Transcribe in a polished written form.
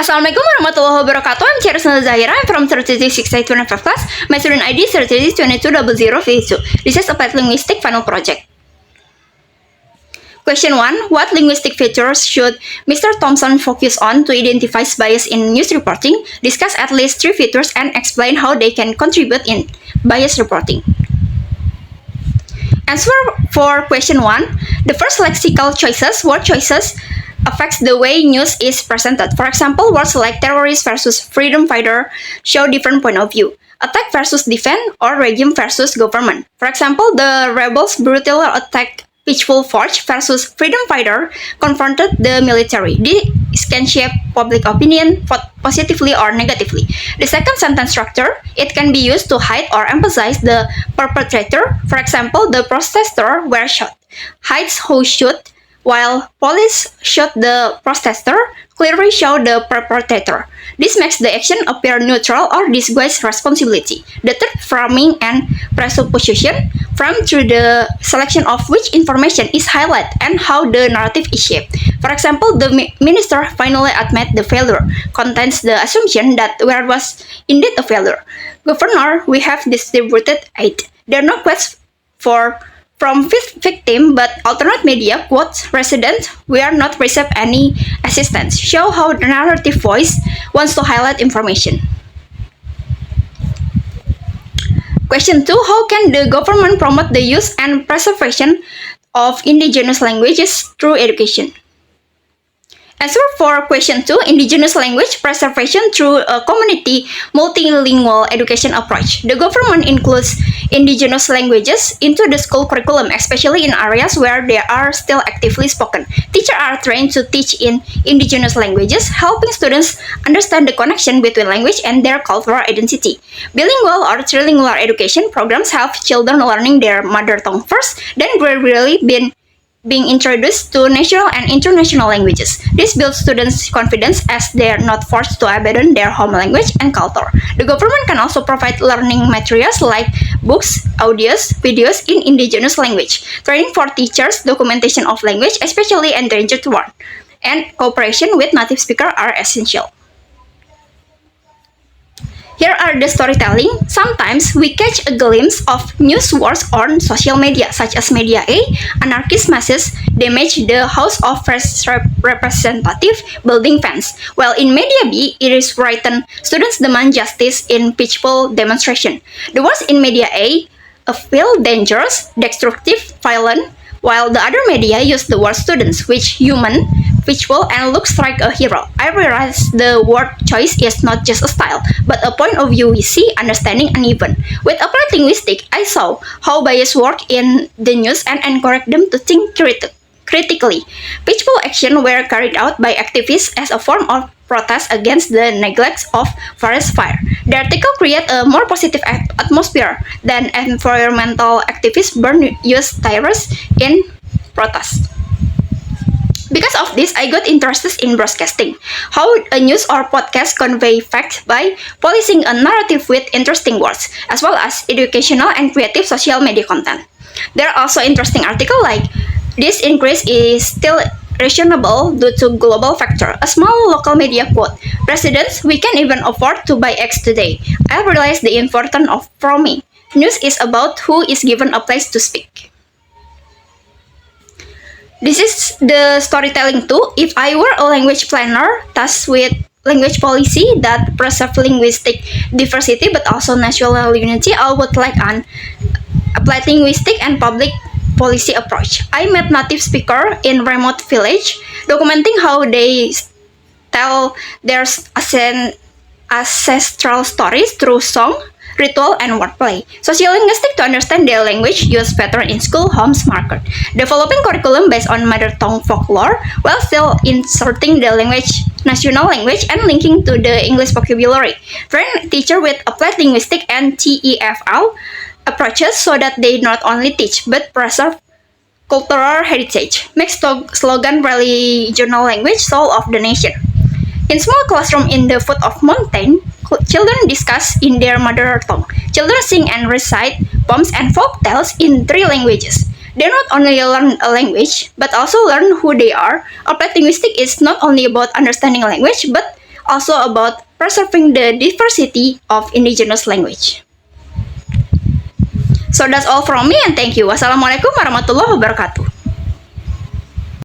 Assalamualaikum warahmatullahi wabarakatuh. I'm Cherish Nasha Zahira. I'm from 3665 class. My student ID is 36220052. This is Applied Linguistics final project. Question 1. What linguistic features should Mr. Thompson focus on to identify bias in news reporting? Discuss at least 3 features and explain how they can contribute in bias reporting. Answer for question 1. The first lexical choices, word choices, affects the way news is presented. For example, words like terrorist versus freedom fighter show different point of view. Attack versus defend or regime versus government. For example, the rebels brutally attacked Peaceful Forge versus freedom fighter confronted the military. This can shape public opinion positively or negatively. The second sentence structure, it can be used to hide or emphasize the perpetrator. For example, the protesters were shot. Hides who shoot, while police shot the protester, clearly show the perpetrator. This makes the action appear neutral or disguise responsibility. The third, framing and presupposition, frame through the selection of which information is highlighted and how the narrative is shaped. For example, the minister finally admit the failure contains the assumption that there was indeed a failure. Governor, we have distributed aid. There are no quotes from victim, but alternate media quotes residents, we are not received any assistance, show how the narrative voice wants to highlight information. Question 2. How can the government promote the use and preservation of indigenous languages through education? Answer for question 2. Indigenous language preservation through a community multilingual education approach. The government includes indigenous languages into the school curriculum, especially in areas where they are still actively spoken. Teachers are trained to teach in indigenous languages, helping students understand the connection between language and their cultural identity. Bilingual or trilingual education programs help children learning their mother tongue first, then gradually being introduced to national and international languages. This builds students' confidence as they are not forced to abandon their home language and culture. The government can also provide learning materials like books, audios, videos in indigenous language, training for teachers, documentation of language, especially endangered ones, and cooperation with native speakers are essential. Here are the storytelling. Sometimes we catch a glimpse of news words on social media, such as Media A, anarchist masses damage the House of Representative building fence, while in Media B, it is written, students demand justice in peaceful demonstration. The words in Media A feel dangerous, destructive, violent, while the other media use the word students, which human, visual, and looks like a hero. I realize the word choice is not just a style, but a point of view we see, understanding, uneven. With applied linguistics, I saw how bias work in the news and encouraged them to think critically. Peaceful action were carried out by activists as a form of protest against the neglect of forest fire. The article created a more positive atmosphere than environmental activists burn used tires in protest. Because of this, I got interested in broadcasting, how a news or podcast convey facts by policing a narrative with interesting words, as well as educational and creative social media content. There are also interesting articles like, this increase is still reasonable due to global factor. A small local media quote, residents, we can even afford to buy eggs today. I realized the importance of framing. News is about who is given a place to speak. This is the storytelling too. If I were a language planner tasked with language policy that preserve linguistic diversity but also national unity, I would like an applied linguistic and public policy approach. I met native speakers in remote village, documenting how they tell their ancestral stories through song, ritual, and wordplay. Sociolinguistic to understand their language use pattern in school, homes, market. Developing curriculum based on mother tongue folklore while still inserting the language, national language, and linking to the English vocabulary. Train teacher with applied linguistic and TEFL approaches so that they not only teach but preserve cultural heritage. Make slogan regional language soul of the nation. In small classroom in the foot of mountain, children discuss in their mother tongue. Children sing and recite poems and folk tales in 3 languages. They not only learn a language, but also learn who they are. Applied linguistics is not only about understanding language, but also about preserving the diversity of indigenous language. So that's all from me and thank you. Wassalamualaikum warahmatullahi wabarakatuh.